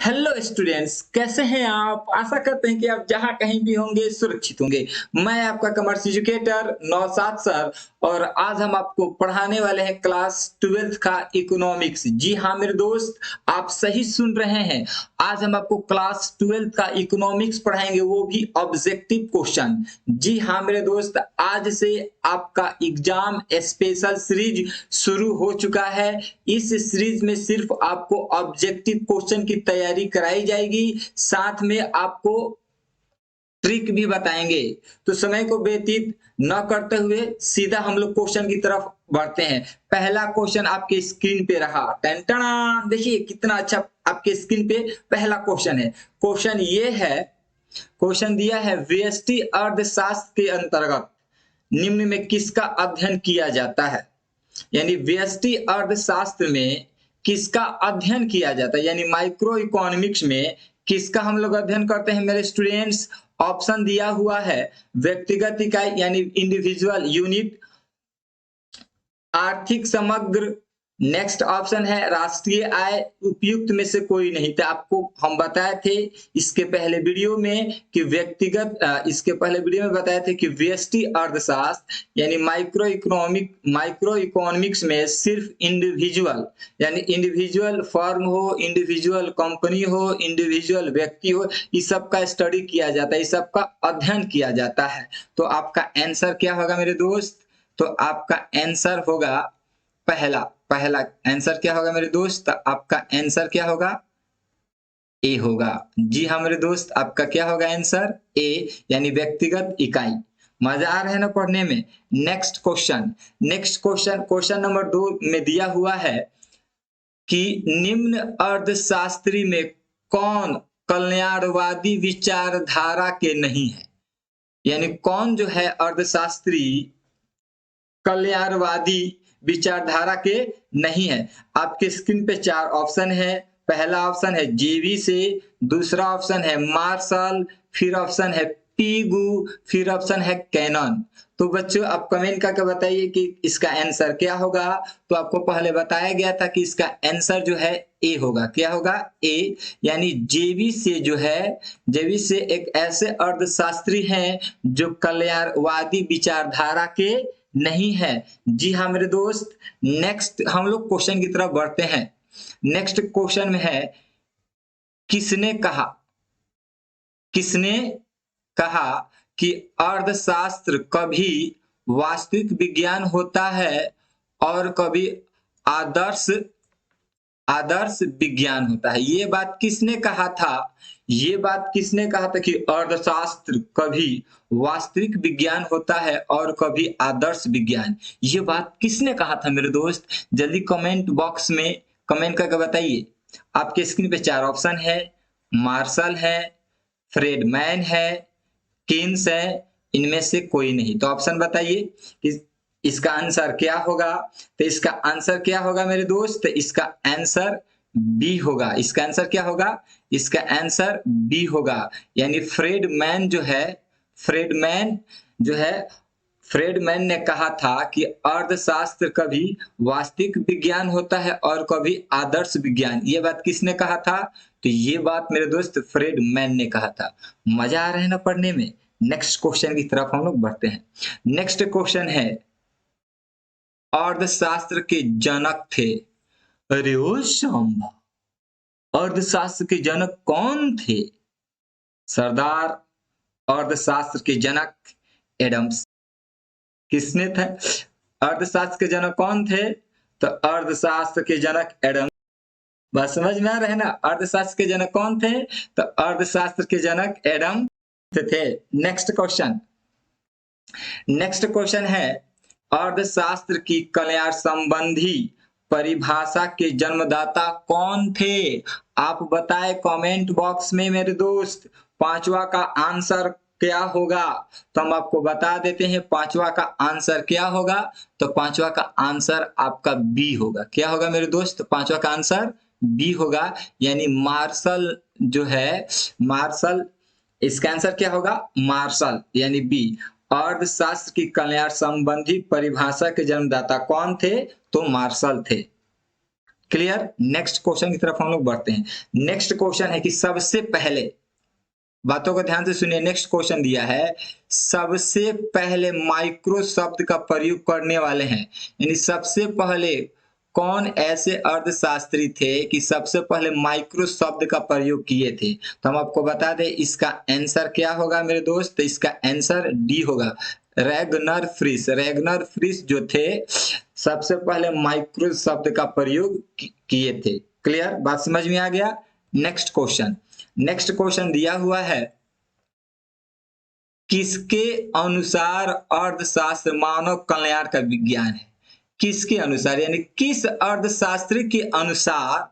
Hello students, कैसे हैं आप? आशा करते हैं कि आप जहां कहीं भी होंगे सुरक्षित होंगे। मैं आपका कॉमर्स एजुकेटर नौशाद सर और आज हम आपको पढ़ाने वाले हैं क्लास 12th का इकोनॉमिक्स। जी हाँ मेरे दोस्त, आप सही सुन रहे हैं। आज हम आपको क्लास 12th का इकोनॉमिक्स पढ़ाएंगे, वो भी ऑब्जेक्टिव क्वेश्चन। जी हाँ मेरे दोस्त, आज से आपका एग्जाम स्पेशल सीरीज शुरू हो चुका है। इस सीरीज में सिर्फ आपको ऑब्जेक्टिव क्वेश्चन की तैयारी कराई जाएगी, साथ में आपको ट्रिक भी बताएंगे। तो समय को व्यतीत न करते हुए सीधा हम लोग क्वेश्चन की तरफ बढ़ते हैं। पहला क्वेश्चन आपके स्क्रीन पे रहा, टन देखिए कितना अच्छा आपके स्क्रीन पे पहला क्वेश्चन है। क्वेश्चन ये है, क्वेश्चन दिया है व्यष्टि अर्थशास्त्र के अंतर्गत निम्न में किसका अध्ययन किया जाता है। यानी व्यष्टि अर्थशास्त्र में किसका अध्ययन किया जाता है, यानी माइक्रो इकोनॉमिक्स में किसका हम लोग अध्ययन करते हैं मेरे स्टूडेंट्स। ऑप्शन दिया हुआ है व्यक्तिगत इकाई यानी इंडिविजुअल यूनिट, आर्थिक समग्र, नेक्स्ट ऑप्शन है राष्ट्रीय आय, उपयुक्त में से कोई नहीं। तो आपको हम बताए थे इसके पहले वीडियो में कि इसके पहले वीडियो में बताए थे कि व्यष्टि अर्थशास्त्र यानी माइक्रो इकोनॉमिक्स में सिर्फ इंडिविजुअल यानी इंडिविजुअल फर्म हो, इंडिविजुअल कंपनी हो, इंडिविजुअल व्यक्ति हो, इस सब का स्टडी किया जाता है, इस सब का अध्ययन किया जाता है। तो आपका आंसर क्या होगा मेरे दोस्त? तो आपका आंसर होगा पहला पहला आंसर क्या होगा मेरे दोस्त? आपका आंसर क्या होगा? ए होगा। जी हाँ मेरे दोस्त, आपका क्या होगा आंसर? ए यानी व्यक्तिगत इकाई। मजा आ रहा है ना पढ़ने में? क्वेश्चन नंबर 2 में दिया हुआ है कि निम्न अर्थशास्त्री में कौन कल्याणवादी विचारधारा के नहीं है। यानी कौन जो है अर्थशास्त्री कल्याणवादी विचारधारा के नहीं है। आपके स्क्रीन पे 4 ऑप्शन है। पहला ऑप्शन है जेवी से, दूसरा ऑप्शन है मार्शल, फिर ऑप्शन है पीगू, फिर ऑप्शन है कैनन। तो बच्चों आप कमेंट करके बताइए कि इसका आंसर क्या होगा। तो आपको पहले बताया गया था कि इसका आंसर जो है ए होगा। क्या होगा? ए यानी जेवी से जो है, जेवी से एक ऐसे अर्थशास्त्री हैं जो कल्याणवादी विचारधारा के नहीं है। जी हाँ मेरे दोस्त, नेक्स्ट हम लोग क्वेश्चन की तरफ बढ़ते हैं। नेक्स्ट क्वेश्चन में है किसने कहा कि अर्थशास्त्र कभी वास्तविक विज्ञान होता है और कभी आदर्श विज्ञान होता है। ये बात किसने कहा था? ये बात किसने कहा था कि अर्थशास्त्र कभी वास्तविक विज्ञान होता है और कभी आदर्श विज्ञान? ये बात किसने कहा था मेरे दोस्त? जल्दी कमेंट बॉक्स में कमेंट करके बताइए। आपके स्क्रीन पे 4 ऑप्शन है, मार्शल है, फ्रेडमैन है, किन्स है, इनमें से कोई नहीं। तो ऑप्शन बताइए कि इसका आंसर क्या होगा। तो इसका आंसर क्या होगा मेरे दोस्त? इसका आंसर बी होगा। इसका आंसर क्या होगा? इसका आंसर बी होगा। यानी फ्रेडमैन जो है फ्रेडमैन ने कहा था कि अर्थशास्त्र कभी वास्तविक विज्ञान होता है और कभी आदर्श विज्ञान। ये बात किसने कहा था? तो ये बात मेरे दोस्त फ्रेडमैन ने कहा था। मजा आ रहा है ना पढ़ने में? नेक्स्ट क्वेश्चन की तरफ हम लोग बढ़ते हैं। नेक्स्ट क्वेश्चन है अर्थशास्त्र के जनक थे। अरे ओ शंभा, अर्थशास्त्र के जनक कौन थे? सरदार अर्थशास्त्र के जनक एडम्स। किसने थे? अर्थशास्त्र के जनक कौन थे? तो अर्थशास्त्र के जनक एडम्स। बस समझ में आ रहा है ना? अर्थशास्त्र के जनक कौन थे? तो अर्थशास्त्र के जनक एडम्स थे। नेक्स्ट क्वेश्चन है अर्थशास्त्र की कल्याण संबंधी परिभाषा के जन्मदाता कौन थे? आप बताएं कमेंट बॉक्स में मेरे दोस्त। पांचवा का आंसर क्या होगा? तो हम आपको बता देते हैं पांचवा का आंसर क्या होगा। तो पांचवा का आंसर आपका बी होगा। क्या होगा मेरे दोस्त? पांचवा का आंसर बी होगा। यानी मार्शल जो है, मार्शल, इसका आंसर क्या होगा? मार्शल यानी बी। अर्थशास्त्र की कल्याण संबंधी परिभाषा के जन्मदाता कौन थे? तो मार्शल थे। क्लियर। नेक्स्ट क्वेश्चन की तरफ हम लोग बढ़ते हैं। नेक्स्ट क्वेश्चन है कि सबसे पहले, बातों को ध्यान से सुनिए, नेक्स्ट क्वेश्चन दिया है सबसे पहले माइक्रो शब्द का प्रयोग करने वाले हैं, यानी सबसे पहले कौन ऐसे अर्थशास्त्री थे कि सबसे पहले माइक्रो शब्द का प्रयोग किए थे। तो हम आपको बता दें इसका आंसर क्या होगा मेरे दोस्त, तो इसका आंसर डी होगा, रैगनर फ्रिश। रैगनर फ्रिश जो थे सबसे पहले माइक्रो शब्द का प्रयोग किए थे। क्लियर, बात समझ में आ गया। नेक्स्ट क्वेश्चन, नेक्स्ट क्वेश्चन दिया हुआ है किसके अनुसार अर्थशास्त्र मानव कल्याण का विज्ञान है। किसके अनुसार, यानी किस अर्थशास्त्री के अनुसार,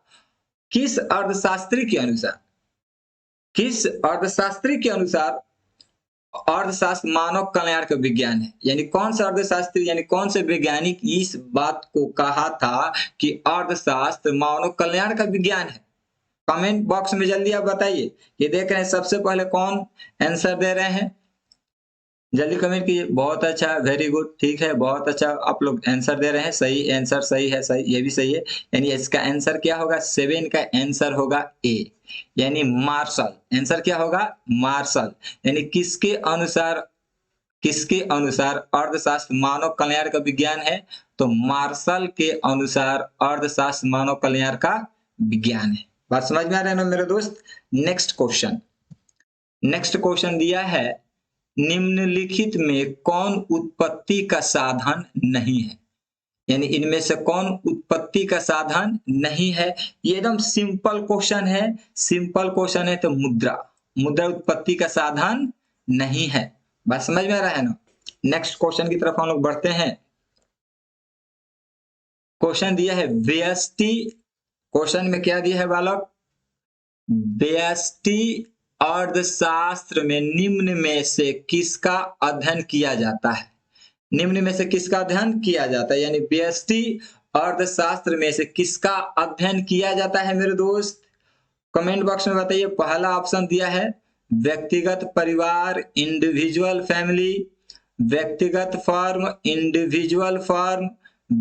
किस अर्थशास्त्री के अनुसार, किस अर्थशास्त्री के अनुसार अर्थशास्त्र मानव कल्याण का विज्ञान है, यानी कौन सा अर्थशास्त्री, यानी कौन से वैज्ञानिक इस बात को कहा था कि अर्थशास्त्र मानव कल्याण का विज्ञान है। कमेंट बॉक्स में जल्दी आप बताइए। ये देख रहे हैं सबसे पहले कौन आंसर दे रहे हैं, जल्दी कमेंट कीजिए। बहुत अच्छा, वेरी गुड, ठीक है, बहुत अच्छा आप लोग आंसर दे रहे हैं। सही आंसर, सही है, सही, ये भी सही है। यानी इसका आंसर क्या होगा, 7 का आंसर होगा ए, यानी मार्शल। आंसर क्या होगा, मार्शल। यानी किसके अनुसार, किसके अनुसार अर्थशास्त्र मानव कल्याण का विज्ञान है, तो मार्शल के अनुसार अर्थशास्त्र मानव कल्याण का विज्ञान है। बात समझ में आ रहा है ना मेरे दोस्त। नेक्स्ट क्वेश्चन, नेक्स्ट क्वेश्चन दिया है निम्नलिखित में कौन उत्पत्ति का साधन नहीं है, यानी इनमें से कौन उत्पत्ति का साधन नहीं है। ये एकदम सिंपल क्वेश्चन है, सिंपल क्वेश्चन है। तो मुद्रा, मुद्रा उत्पत्ति का साधन नहीं है। बात समझ में आ रहा है ना। नेक्स्ट क्वेश्चन की तरफ हम लोग बढ़ते हैं। क्वेश्चन दिया है व्यष्टि, क्वेश्चन में क्या दिया है बालक, व्यष्टि अर्थशास्त्र में निम्न में से किसका अध्ययन किया जाता है। निम्न में से किसका अध्ययन किया जाता है, यानी व्यष्टि अर्थशास्त्र में से किसका अध्ययन किया जाता है मेरे दोस्त। कमेंट बॉक्स में बताइए। पहला ऑप्शन दिया है व्यक्तिगत परिवार, इंडिविजुअल फैमिली, व्यक्तिगत फर्म, इंडिविजुअल फर्म,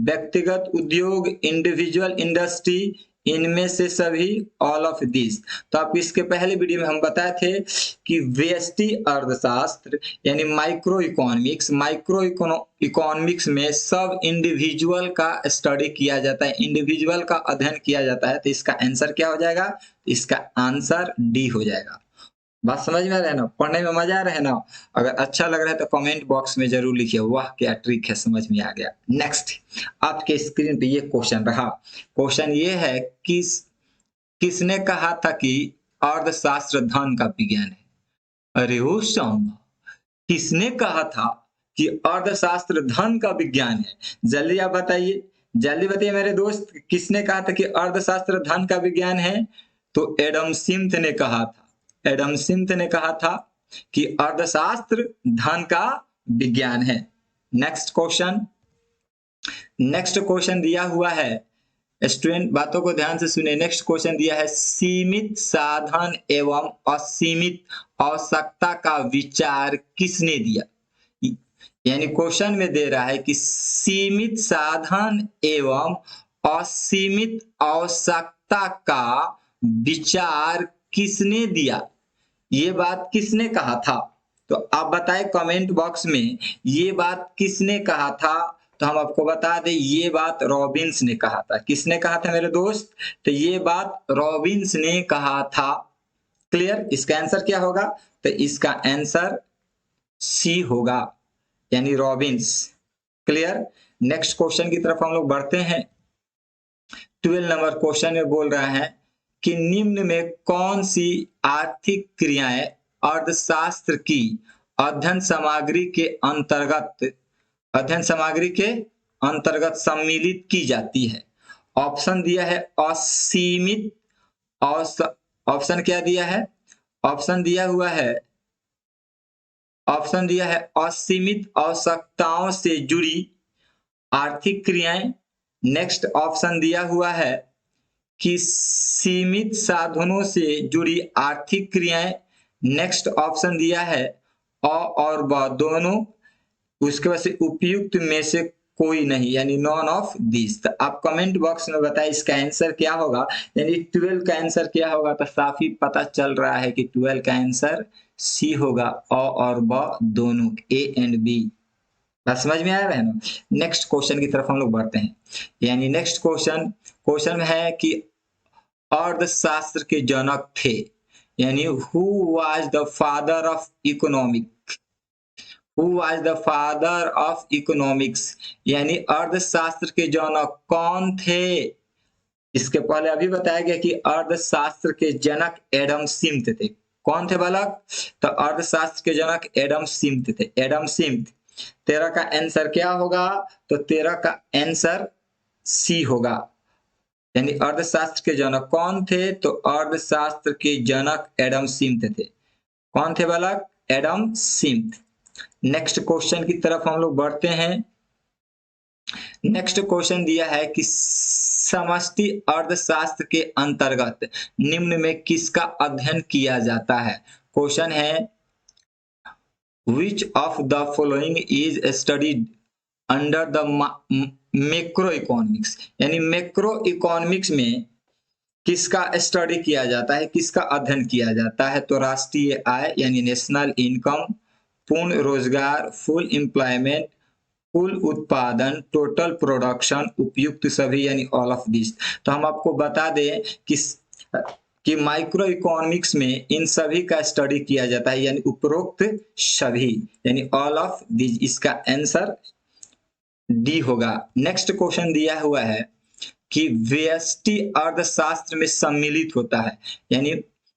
व्यक्तिगत उद्योग, इंडिविजुअल इंडस्ट्री, इनमें से सभी, ऑल ऑफ दिस। तो आप इसके पहले वीडियो में हम बताए थे कि व्यष्टि अर्थशास्त्र यानी माइक्रो इकोनॉमिक्स, माइक्रो इकोनॉमिक्स में सब इंडिविजुअल का स्टडी किया जाता है, इंडिविजुअल का अध्ययन किया जाता है। तो इसका आंसर क्या हो जाएगा, इसका आंसर डी हो जाएगा। बात समझ में आ रहा है ना, पढ़ने में मजा आ रहा है ना। अगर अच्छा लग रहा है तो कमेंट बॉक्स में जरूर लिखिए वाह क्या ट्रिक है, समझ में आ गया। नेक्स्ट आपके स्क्रीन पे ये क्वेश्चन रहा। क्वेश्चन ये है किसने कहा था कि अर्थशास्त्र धन का विज्ञान है। अरे ओ सांबा, किसने कहा था कि अर्थशास्त्र धन का विज्ञान है, जल्दी आप बताइए, जल्दी बताइए मेरे दोस्त, किसने कहा था कि अर्थशास्त्र धन का विज्ञान है। तो एडम स्मिथ ने कहा था, एडम स्मिथ ने कहा था कि अर्थशास्त्र धन का विज्ञान है। नेक्स्ट क्वेश्चन, नेक्स्ट क्वेश्चन दिया हुआ है, स्टूडेंट बातों को ध्यान से सुनिए। नेक्स्ट क्वेश्चन दिया है सीमित साधन एवं असीमित आवश्यकता का विचार किसने दिया। यानी क्वेश्चन में दे रहा है कि सीमित साधन एवं असीमित आवश्यकता का विचार किसने दिया, ये बात किसने कहा था। तो आप बताएं कमेंट बॉक्स में ये बात किसने कहा था। तो हम आपको बता दें ये बात रॉबिन्स ने कहा था। किसने कहा था मेरे दोस्त, तो ये बात रॉबिन्स ने कहा था। क्लियर, इसका आंसर क्या होगा, तो इसका आंसर सी होगा, यानी रॉबिन्स। क्लियर। नेक्स्ट क्वेश्चन की तरफ हम लोग बढ़ते हैं। 12 नंबर क्वेश्चन में बोल रहा है कि निम्न में कौन सी आर्थिक क्रियाएं अर्थशास्त्र की अध्ययन सामग्री के अंतर्गत, अध्ययन सामग्री के अंतर्गत सम्मिलित की जाती है। ऑप्शन दिया है असीमित, ऑप्शन क्या दिया है, ऑप्शन दिया हुआ है, ऑप्शन दिया है असीमित आवश्यकताओं से जुड़ी आर्थिक क्रियाएं। नेक्स्ट ऑप्शन दिया हुआ है कि सीमित साधनों से जुड़ी आर्थिक क्रियाएं। नेक्स्ट ऑप्शन दिया है अ और ब दोनों, उसके बाद से उपयुक्त में से कोई नहीं, यानी नॉन ऑफ दिस। तो आप कमेंट बॉक्स में बताइए इसका आंसर क्या होगा, यानी 12 का आंसर क्या होगा। तो साफ ही पता चल रहा है कि 12 का आंसर सी होगा, अ और ब दोनों, ए एंड बी। बात समझ में आ रहा है ना। नेक्स्ट क्वेश्चन की तरफ हम लोग बढ़ते हैं, यानी नेक्स्ट क्वेश्चन में है कि अर्थशास्त्र के जनक थे, यानी who was the father of economic, who was the father of economics, यानी अर्थशास्त्र के जनक कौन थे। इसके पहले अभी बताया गया कि अर्थशास्त्र के जनक एडम स्मिथ थे। कौन थे बालक, तो अर्थशास्त्र के जनक एडम स्मिथ थे, एडम स्मिथ। 13 का आंसर क्या होगा, तो 13 का आंसर सी होगा, यानी अर्थशास्त्र के जनक कौन थे, तो अर्थशास्त्र के जनक एडम स्मिथ थे। कौन थे बालक, एडम स्मिथ। नेक्स्ट क्वेश्चन की तरफ हम लोग बढ़ते हैं। नेक्स्ट क्वेश्चन दिया है कि समष्टि अर्थशास्त्र के अंतर्गत निम्न में किसका अध्ययन किया जाता है। क्वेश्चन है which of the following is studied under the macro economics, यानी मैक्रो इकोनॉमिक्स में किसका स्टडी किया जाता है, किसका अध्ययन किया जाता है। तो राष्ट्रीय आय यानी नेशनल इनकम, पूर्ण रोजगार फुल एम्प्लॉयमेंट, कुल उत्पादन टोटल प्रोडक्शन, उपयुक्त सभी यानी ऑल ऑफ दिस। तो हम आपको बता दें कि माइक्रो इकोनॉमिक्स में इन सभी का स्टडी किया जाता है, यानी उपरोक्त सभी, यानी ऑल ऑफ दिस। इसका आंसर डी होगा। नेक्स्ट क्वेश्चन दिया हुआ है कि व्यष्टि अर्थशास्त्र में सम्मिलित होता है, यानी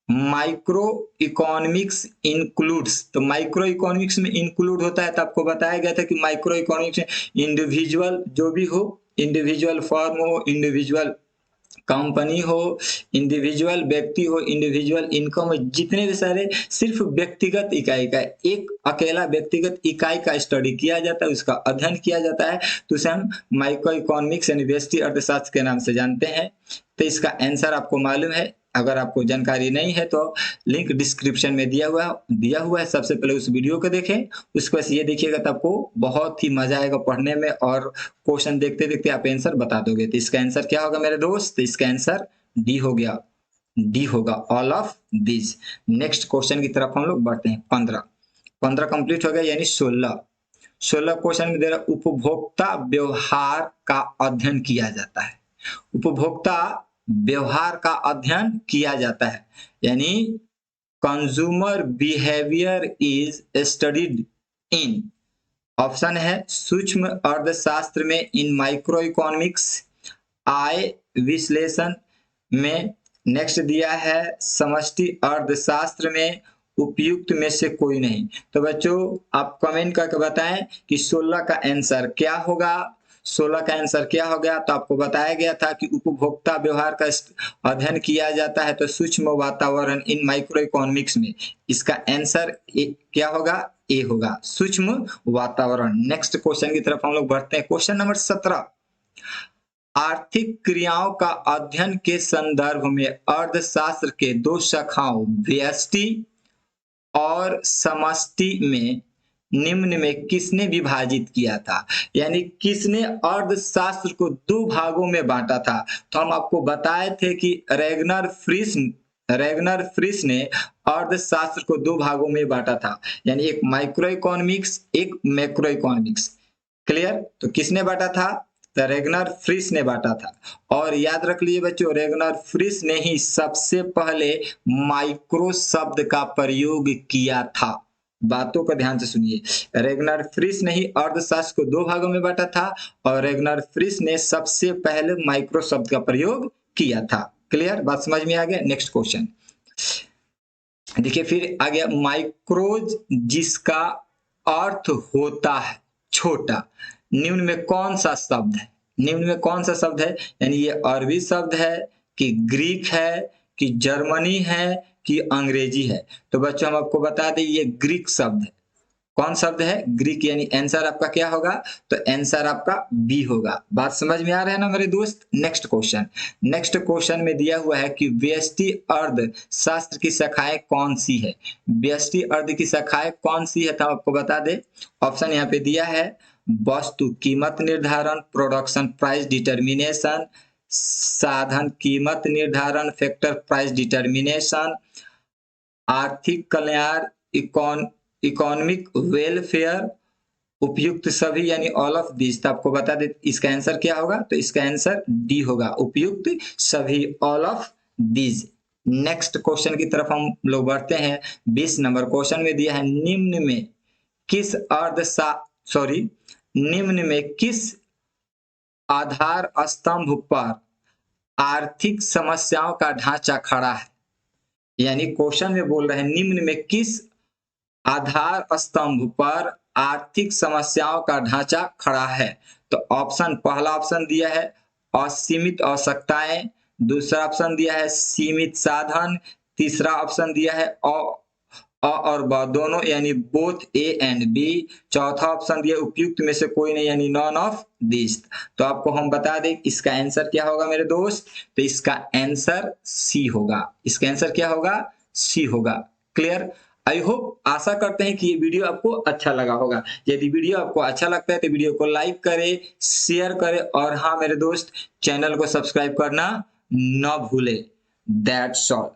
माइक्रो इकोनॉमिक्स इंक्लूड्स। तो माइक्रो इकोनॉमिक्स में इंक्लूड होता है, तो आपको बताया गया था कि माइक्रो इकोनॉमिक्स में इंडिविजुअल जो भी हो, इंडिविजुअल फर्म हो, इंडिविजुअल कंपनी हो, इंडिविजुअल व्यक्ति हो, इंडिविजुअल इनकम हो, जितने भी सारे सिर्फ व्यक्तिगत इकाई का एक अकेला व्यक्तिगत इकाई का स्टडी किया जाता है, उसका अध्ययन किया जाता है, तो उसे हम माइक्रो इकोनॉमिक्स यानी व्यष्टि अर्थशास्त्र के नाम से जानते हैं। तो इसका आंसर आपको मालूम है, अगर आपको जानकारी नहीं है तो लिंक डिस्क्रिप्शन में दिया हुआ है। सबसे पहले उस वीडियो को देखें, उसके बाद ये देखिएगा तो आपको बहुत ही मजा आएगा पढ़ने में, और क्वेश्चन देखते देखते आप आंसर बता दोगे। तो इसका आंसर क्या होगा मेरे दोस्त, तो इसका आंसर डी हो गया, डी होगा all of this. Next question की तरफ हम लोग बढ़ते हैं। 15 कंप्लीट हो गया, यानी 16 क्वेश्चन में दे रहा उपभोक्ता व्यवहार का अध्ययन किया जाता है। उपभोक्ता व्यवहार का अध्ययन किया जाता है, यानी consumer behaviour is studied in. Option है सूक्ष्म अर्थशास्त्र में, इन माइक्रो इकोनॉमिक्स, आय विश्लेषण में, नेक्स्ट दिया है समष्टि अर्थशास्त्र में, उपयुक्त में से कोई नहीं। तो बच्चों आप कमेंट करके बताएं कि 16 का आंसर क्या होगा। 16 का आंसर क्या हो गया, तो आपको बताया गया था कि उपभोक्ता व्यवहार का अध्ययन किया जाता है, तो सूक्ष्म वातावरण इन माइक्रो इकोनॉमिक्स में। इसका आंसर क्या होगा, ए होगा, सूक्ष्म वातावरण। नेक्स्ट क्वेश्चन की तरफ हम लोग बढ़ते हैं। क्वेश्चन नंबर 17, आर्थिक क्रियाओं का अध्ययन के संदर्भ में अर्थशास्त्र के दो शाखाओं व्यष्टि और समष्टि में निम्न में किसने विभाजित किया था, यानी किसने अर्थशास्त्र को दो भागों में बांटा था। तो हम आपको बताए थे कि रेगनर फ्रिश ने अर्थशास्त्र को दो भागों में बांटा था, यानी एक माइक्रो इकोनॉमिक्स, एक मैक्रो इकोनॉमिक्स। क्लियर, तो किसने बांटा था, तो रेगनर फ्रिश ने बांटा था। और याद रख लीजिए बच्चों, रेगनर फ्रिश ने ही सबसे पहले माइक्रो शब्द का प्रयोग किया था। बातों को ध्यान से सुनिए, रेगनर फ्रिश ने ही अर्थशास्त्र को दो भागों में बांटा था, और रेगनर फ्रिश ने सबसे पहले माइक्रो शब्द का प्रयोग किया था। क्लियर, बात समझ में आ गया। नेक्स्ट क्वेश्चन देखिए, फिर आ गया माइक्रोज जिसका अर्थ होता है छोटा, निम्न में कौन सा शब्द है, निम्न में कौन सा शब्द है, यानी ये अरबी शब्द है कि ग्रीक है कि जर्मनी है कि अंग्रेजी है। तो बच्चों हम आपको बता दें ये ग्रीक शब्द है। कौन शब्द है, ग्रीक, यानी आंसर आपका क्या होगा, तो आंसर आपका बी होगा। बात समझ में आ रहा है ना मेरे दोस्त। नेक्स्ट क्वेश्चन में दिया हुआ है कि व्यष्टि अर्थशास्त्र की शाखाएं कौन सी है। व्यष्टि अर्थ की शाखाएं कौन सी है, तो आपको बता दे। ऑप्शन यहाँ पे दिया है वस्तु कीमत निर्धारण, प्रोडक्शन प्राइस डिटर्मिनेशन, साधन कीमत निर्धारण, फैक्टर प्राइस डिटर्मिनेशन, आर्थिक कल्याण, इकोनॉमिक वेलफेयर, उपयुक्त सभी यानी ऑल ऑफ दिस। तो आपको बता दे इसका आंसर क्या होगा, तो इसका आंसर डी होगा, उपयुक्त सभी, all of this. Next question की तरफ हम लोग बढ़ते हैं। 20 नंबर क्वेश्चन में दिया है निम्न में किस निम्न में किस आधार स्तंभ पर आर्थिक समस्याओं का ढांचा खड़ा है। यानी क्वेश्चन में बोल रहे हैं निम्न में किस आधार स्तंभ पर आर्थिक समस्याओं का ढांचा खड़ा है। तो ऑप्शन, पहला ऑप्शन दिया है असीमित आवश्यकताएं, दूसरा ऑप्शन दिया है सीमित साधन, तीसरा ऑप्शन दिया है अ और ब दोनों यानी बोथ ए एंड बी, चौथा ऑप्शन दिया उपयुक्त में से कोई नहीं यानी नॉन ऑफ दिस। तो आपको हम बता दें इसका आंसर क्या होगा मेरे दोस्त, तो इसका आंसर सी होगा। इसका आंसर क्या होगा, सी होगा। क्लियर। आई होप, आशा करते हैं कि ये वीडियो आपको अच्छा लगा होगा। यदि वीडियो आपको अच्छा लगता है तो वीडियो को लाइक करें, शेयर करें और हाँ मेरे दोस्त, चैनल को सब्सक्राइब करना ना भूले। That's all.